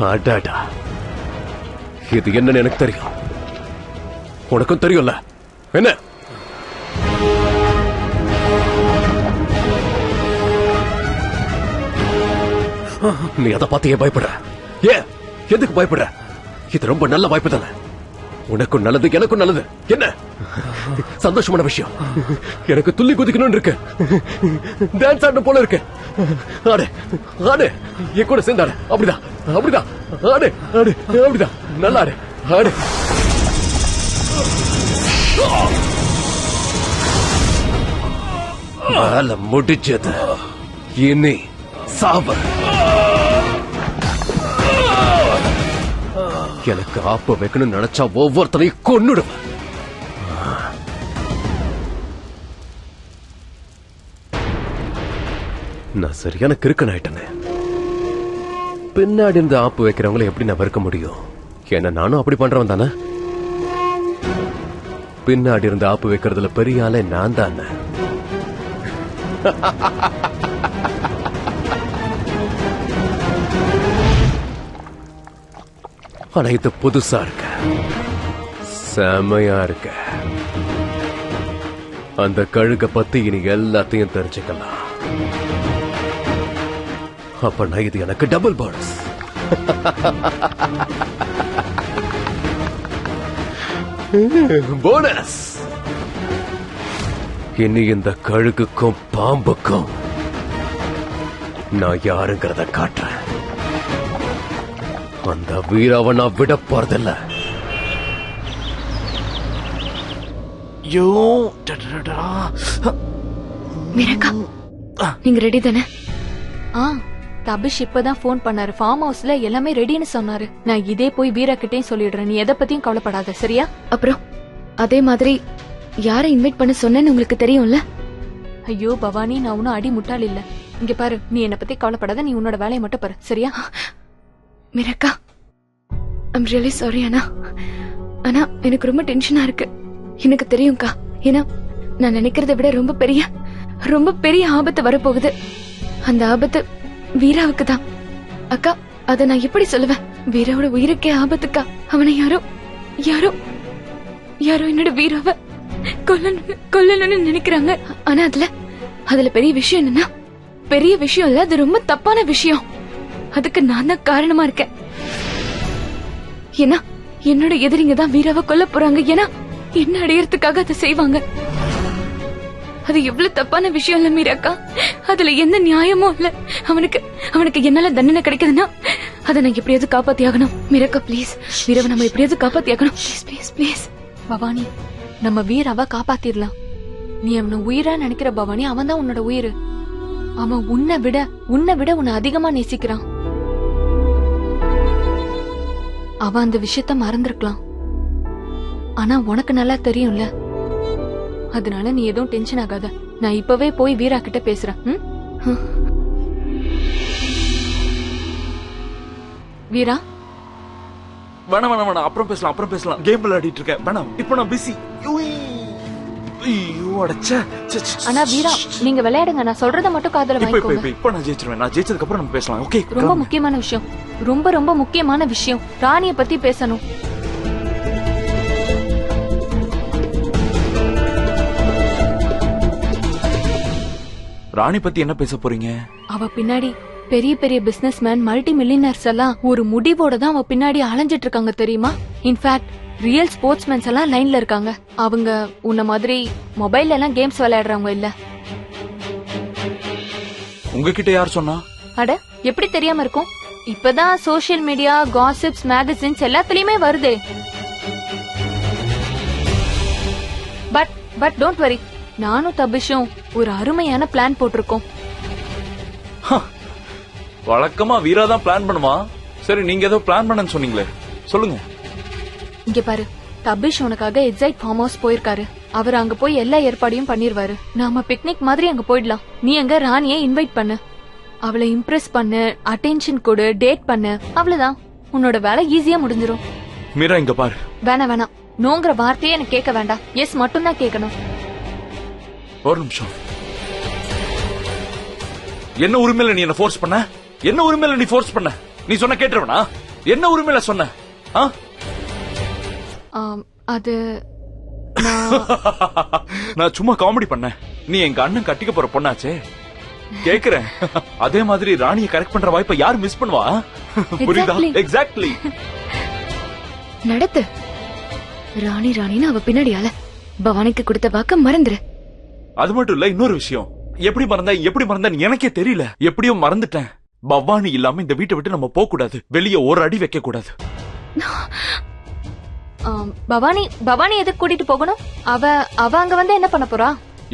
அடாடா, இது என்னன்னு எனக்கு தெரியும், உனக்கும் தெரியும்ல. என்ன நீ அதை பார்த்து ஏன் பயப்படுற? எதுக்கு பயப்படுற? இது ரொம்ப நல்ல வாய்ப்பு தானே. உனக்கும் நல்லது, எனக்கும் நல்லது. என்ன சந்தோஷமான விஷயம். எனக்கு துள்ளி குதிக்கணும்னு இருக்கு, டான்ஸ் ஆடணும் போல இருக்கு. ஆடு ஆடு, என் கூட சேர்ந்து ஆடு. அப்படிதான் அப்படிதான், ஆடு ஆடு, அப்படிதான். நல்லா ஆடு ஆடு. வேலை முடிச்சது, இனி சாவ. எனக்கு ஆப்பு வைக்கணும்னு நினைச்சா ஒவ்வொருத்தரையும் கொன்னுடுவேன். நான் சரியான கிறுக்கன் ஆயிட்டேனே. பின்னாடி இருந்து ஆப்பு வைக்கிறவங்களை எப்படி நான் வெறுக்க முடியும்? ஏன்னா நானும் அப்படி பண்றவன் தானே. பின்னாடி இருந்து ஆப்பு வைக்கிறதுல பெரிய ஆளே நான் தானே. ஆனா இது புதுசா இருக்க, செமையா இருக்க. அந்த கழுக பத்தி இனி எல்லாத்தையும் தெரிஞ்சுக்கலாம். அப்ப இது எனக்கு டபுள் போனஸ். போனஸ். இனி இந்த கழுகுக்கும் பாம்புக்கும் நான் யாருங்கிறத காட்டுறேன். அந்த வீராவை நான் விட போறதில்ல. மீரக்கா, நீங்க ரெடி தானே? தபிஷ் இப்பதான் போன் பண்ணாரு. ஃபார்ம் ஹவுஸ்ல எல்லாமே ரெடின்னு சொன்னாரு. நான் இதே போய் வீரா கிட்டேயும் சொல்லிடுறேன். நீ எதை பத்தியும் கவலைப்படாத, சரியா? அப்புறம் அதே மாதிரி யாரை இன்வைட் பண்ண சொன்னேன்னு உங்களுக்கு தெரியும்ல? ஐயோ பவானி, நான் ஒன்னும் அடி முட்டாள் இல்ல. இங்க பாரு, நீ என்ன பத்தி கவலைப்படாத. நீ உன்னோட வேலையை மட்டும் பாரு, சரியா? மீரக்கா, ஐம் ரியலி சாரி. ஆனா எனக்கு ரொம்ப டென்ஷனா இருக்கு. எனக்கு தெரியும்க்கா. ஏன்னா நான் நினைக்கிறத விட ரொம்ப பெரிய ஆபத்து வரப்போகுது. அந்த ஆபத்து வீராவுக்கு தான். அக்கா, அத நான் எப்படி சொல்லுவேன்? வீராவோட உயிருக்கே ஆபத்துக்கா. அவனை யாரோ என்னோட வீராவை கொல்லணும்னு நினைக்கிறாங்க. ஆனா அதுல பெரிய விஷயம் என்னன்னா, பெரிய விஷயம் இல்ல, அது ரொம்ப தப்பான விஷயம். அதுக்கு நான் தான் காரணமா இருக்கேன். ஏன்னா என்னோட எதிரிங்க தான் வீராவை கொல்ல போறாங்க. ஏன்னா என்ன அடையறதுக்காக அதை செய்வாங்க. அது எவ்வளவு தப்பான விஷயம் இல்ல மீராக்கா. அதுல எந்த நியாயமும் இல்ல. அவனுக்கு என்னால தண்டனை கிடைக்குதுன்னா அதை நான் எப்படியாவது காப்பாத்தி ஆகணும். மீராக்கா ப்ளீஸ், வீராவை நம்ம எப்படியாவது காப்பாத்தி ஆகணும். Please please. பவானி, நம்ம வீராவை காப்பாத்திடலாம். நீ அவனை உயிரா நினைக்கிற பவானி, அவன் தான் உன்னோட உயிர். அவன் உன்னை விட உன்னை அதிகமா நேசிக்கிறான். அவன் அந்த விஷயத்த மறந்திருக்கலாம். ஆனா உனக்கு நல்லா தெரியும்ல. அதனால நீ எதுவும் டென்ஷன் ஆகாத. நான் இப்பவே போய் வீரா கிட்ட பேசுறேன். வீரா, வேணாம், அப்புறம் பேசலாம். கேம் விளையாடிட்டு இருக்கேன். வேணாம், இப்போ நான் பிஸி. ஆனா வீரா, நீங்க விளையாடுங்க. நான் சொல்றத மட்டும் காதுல வாங்கிக்கோங்க. இப்போ நான் ஜெயிச்சிருவேன். நான் ஜெயிச்சதுக்கு அப்புறம் நம்ம பேசலாம். ஓகே? ரொம்ப முக்கியமான விஷயம், ரொம்ப முக்கியமான விஷயம். ராணிய பத்தி பேசணும். ராணி பத்தி என்ன பேச போறீங்க? அவ பின்னாடி பெரிய பிசினஸ் மேன், மல்டி மில்லியனர்ஸ் எல்லாம் ஒரு முடிவோட தான் அவ பின்னாடி அலைஞ்சிட்டு இருக்காங்க, தெரியுமா? இன்ஃபேக்ட் ரியல் ஸ்போர்ட்ஸ்மேன்ஸ் எல்லாம் லைன்ல இருக்காங்க. அவங்க உன்ன மாதிரி மொபைல்ல எல்லாம் கேம்ஸ் விளையாடுறவங்க இல்ல. உங்ககிட்ட யார் சொன்னா? அட, எப்படி தெரியாம இருக்கும்? இப்பதான் சோசியல் மீடியா, காசிப்ஸ், மேகசின்ஸ் எல்லாத்துலயுமே வருதே. பட் டோன்ட் வரி, நானும் தபிஷும் ஒரு அருமையான பிளான் போட்டிருக்கோம். வழக்கமா வீரா தான் பிளான் பண்ணுமா? சரி, நீங்க ஏதோ பிளான் பண்ணன்னு சொன்னீங்களே, சொல்லுங்க. இங்க பாரு, தபிஷ் உனக்காக எக்ஸைட் ஃபார்ம் ஹவுஸ் போயிருக்காரு. அவர் அங்க போய் எல்லா ஏற்பாடையும் பண்ணிருவாரு. நாம பிக்னிக் மாதிரி அங்க போயிடலாம். நீ அங்க ராணியை இன்வைட் பண்ணு, அவளை இம்ப்ரெஸ் பண்ணு, அட்டென்ஷன் கொடு, டேட் பண்ணு. அவ்வளவுதான், உன்னோட வேலை ஈஸியா முடிஞ்சிரும். மீரா, இங்க பாரு. வேணாம், நோங்கிற வார்த்தையே எனக்கு கேட்க வேண்டாம். எஸ் மட்டும் தான் கேட்கணும். ஒரு நிமிஷம். என்ன உரிமையில நீ என்ன ஃபோர்ஸ் பண்ண? என்ன உரிமையில நீ ஃபோர்ஸ் பண்ண? நீ சொன்ன கேட்டுருவனா? என்ன உரிமையில சொன்ன? ஆ? அது நான் சும்மா காமெடி பண்ணேன். நீ எங்க அண்ணன் கட்டிக்க போற பொண்ணாச்சே. கேக்குறேன். அதே மாதிரி ராணியை கரெக்ட் பண்ற வாய்ப்பை யார் மிஸ் பண்ணுவா? புரியுதா? எக்ஸாக்ட்லி. நடத்து. ராணி ராணின்னு அவ பின்னாடியால பவானிக்கு கொடுத்த வாக்க மறந்துரு. அது மட்டும் இல்ல, இன்னொரு விஷயம். எப்படி மறந்தேன் எனக்கே தெரியல. எப்படியோ மறந்துட்டேன். பவானி இல்லாம இந்த வீட்டை விட்டு நம்ம போக கூடாது. வெளியே ஒரு அடி வைக்க கூடாது. பவானி எதுக்கு கூட்டிட்டு போகணும்? அவ அங்க வந்து என்ன பண்ண போறா?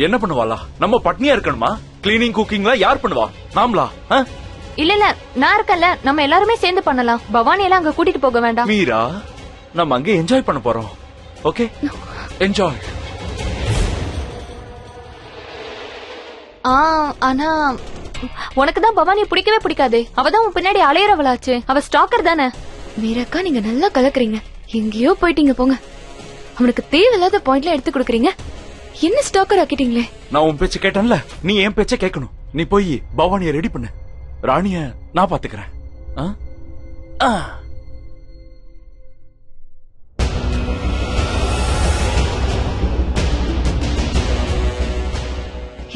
என்ன பண்ணுவாளா? நம்ம பட்னியா இருக்கணுமா? கிளீனிங் குக்கிங்லாம் யார் பண்ணுவா? நாமளா? இல்ல நான் இருக்கல. நம்ம எல்லாருமே சேர்ந்து பண்ணலாம். பவானி எல்லாம் அங்க கூட்டிட்டு போக வேண்டாம். மீரா, நம்ம அங்க என்ஜாய் பண்ண போறோம். Okay, enjoy. ஆனா உனக்கு தான் பவானியை பிடிக்கவே பிடிக்காதே. அவதான் உன் பின்னாடி அலையறவளாச்சு. அவ ஸ்டாக்கர் தானே. மீராக்கா, நீங்க நல்லா கலக்குறீங்க. எங்கேயோ போயிட்டீங்க போங்க. அவனுக்கு தேவையில்லாத பாயிண்ட்ல எடுத்து கொடுக்கறீங்க. என்ன ஸ்டாக்கர் ஆக்கிட்டீங்களே. நான் உன் பேச்ச கேட்டேன்ல, நீ என் பேச்ச கேட்கணும். நீ போய் பவானிய ரெடி பண்ணு. ராணிய நான் பாத்துக்கிறேன்.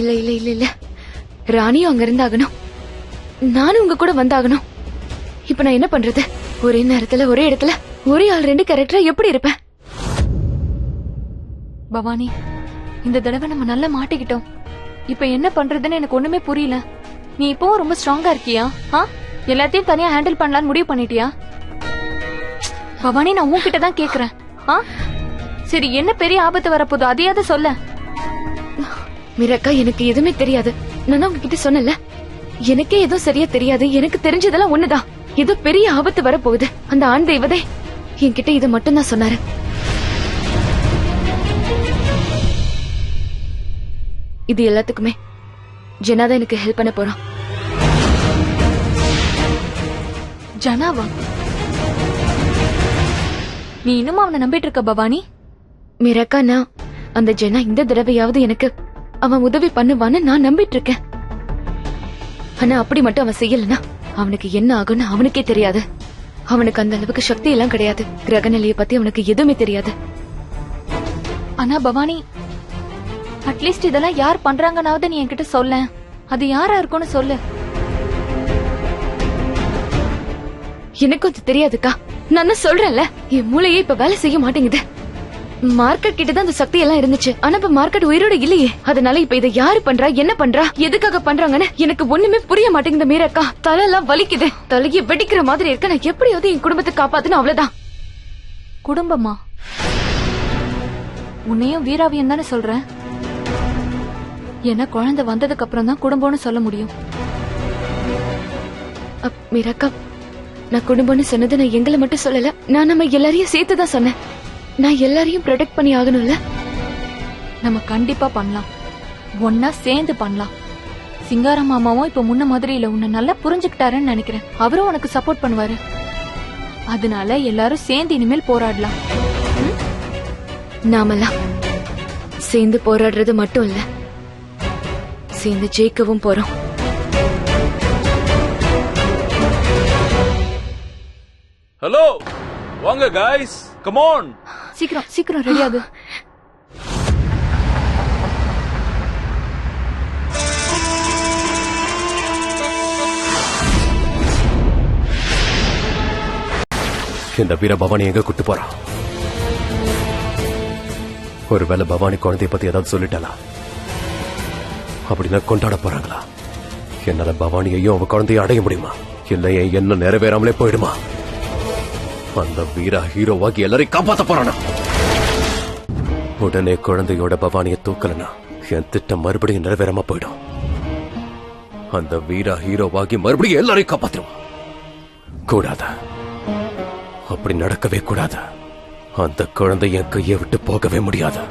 இல்ல இல்ல இல்ல இல்ல, ராணியும் அங்க இருந்தாகணும். நானும் உங்க கூட வந்தாகணும். இப்ப நான் என்ன பண்றது? ஒரே நேரத்துல ஒரே இடத்துல ஒரே ஆள் 2 கேரக்டரா எப்படி இருப்பேன்? பவானி, இந்த தடவை நம்ம நல்லா மாட்டிக்கிட்டோம். இப்ப என்ன பண்றதுன்னு எனக்கு ஒண்ணுமே புரியல. நீ இப்போ ரொம்ப ஸ்ட்ராங்கா இருக்கியா? எல்லாத்தையும் தனியா ஹேண்டில் பண்ணலாம்னு முடிவு பண்ணிட்டியா? பவானி, நான் உன்கிட்ட தான் கேக்குறேன். சரி, என்ன பெரிய ஆபத்து வரப்போதோ அதையாவது சொல்ல. மீராக்கா, எனக்கு எதுவுமே தெரியாது. நான் உங்ககிட்ட சொன்னல, எனக்கே எதுவும் சரியா தெரியாது. எனக்கு தெரிஞ்சதெல்லாம் ஒண்ணுதான். ஏதோ பெரிய ஆபத்து வரப்போகுது. அந்த ஆண் தெய்வதே என்கிட்ட இதை மட்டும் தான் சொன்னாரு. இது எல்லாத்துக்குமே ஜனாதான் எனக்கு ஹெல்ப் பண்ண போறான். ஜனாவா? நீ இன்னும் அவனை நம்பிட்டு இருக்க பவானி? மீராக்கா, நான் அந்த ஜனா இந்த தடவையாவது எனக்கு அவன் உதவி பண்ணுவான்னு நான் நம்பிட்டு இருக்கேன். ஆனா அப்படி மட்டும் அவன் செய்யலனா அவனுக்கு என்ன ஆகும்னு அவனுக்கே தெரியாது. அவனுக்கு அந்த அளவுக்கு சக்தி எல்லாம் கிடையாது. கிரகநிலையை பத்தி அவனுக்கு எதுவுமே தெரியாது. ஆனா பவானி, அட்லீஸ்ட் இதெல்லாம் யார் பண்றாங்கன்னாவது நீ என்கிட்ட சொல்ல. அது யாரா இருக்கும்னு சொல்லு. எனக்கு அது தெரியாதுக்கா. நான் சொல்றேன்ல, என் மூளையே இப்ப வேலை செய்ய மாட்டேங்குது. மார்க்கெட் கிட்ட தான் அந்த சக்தி எல்லாம் இருந்துச்சு. ஆனா இப்ப மார்க்கெட் உயிரோட இல்லையே. அதனால இப்ப இதை யாரு பண்றா, என்ன பண்றா, எதுக்காக பண்றாங்கன்னு எனக்கு ஒண்ணுமே புரிய மாட்டேங்குது. மீராக்கா, தலையெல்லாம் வலிக்குது. தலையை வெடிக்கிற மாதிரி இருக்கு. நான் எப்படியாவது என் குடும்பத்தை காப்பாத்துன்னு அவ்வளவுதான். குடும்பமா? உன்னையும் வீராவையும் தானே சொல்றேன். ஏன்னா குழந்தை வந்ததுக்கு அப்புறம் தான் குடும்பம்னு சொல்ல முடியும். மீராக்கா, நான் குடும்பம்னு சொன்னது நான் எங்களை மட்டும் சொல்லல. நான் நம்ம எல்லாரையும் சேர்த்துதான் சொன்னேன். நான் எல்லாரையும் ப்ரொடெக்ட் பண்ணி ஆகணும்ல. நம்ம கண்டிப்பா பண்ணலாம். ஒன்னா சேர்ந்து பண்ணலாம். சிங்கார மாமாவும் இப்ப முன்ன மாதிரி இல்ல. உன்னை நல்லா புரிஞ்சுக்கிட்டாருன்னு நினைக்கிறேன். அவரும் உனக்கு சப்போர்ட் பண்ணுவாரு. அதனால எல்லாரும் சேர்ந்து இனிமேல் போராடலாம். நாமெல்லாம் சேர்ந்து போராடுறது மட்டும் இல்ல, சேர்ந்து ஜெயிக்கவும் போறோம். ஹலோ, வாங்க गाइस, கம் ஆன். சீக்கிரம் சீக்கிரம் ரெடி ஆகு. இந்த வீர பவானி எங்க கூட்டு போறான்? ஒருவேளை பவானி குழந்தைய பத்தி ஏதாவது சொல்லிட்டாளா? அப்படின்னா கொண்டாட போறாங்களா? என்னால பவானியையும் அவ குழந்தைய அடைய முடியுமா? இல்லையே என்ன நிறைவேறாமலே போயிடுமா? அந்த வீரா ஹீரோவாகி எல்லாரையும் காப்பாத்த போறானா? உடனே குழந்தையோட பவானியை தூக்கலனா என் திட்டம் மறுபடியும் நிறைவேறாம போயிடும். அந்த வீரா ஹீரோவாகி மறுபடியும் எல்லாரையும் காப்பாத்திருவான். கூடாது, அப்படி நடக்கவே கூடாது. அந்த குழந்தை என் கையை விட்டு போகவே முடியாது.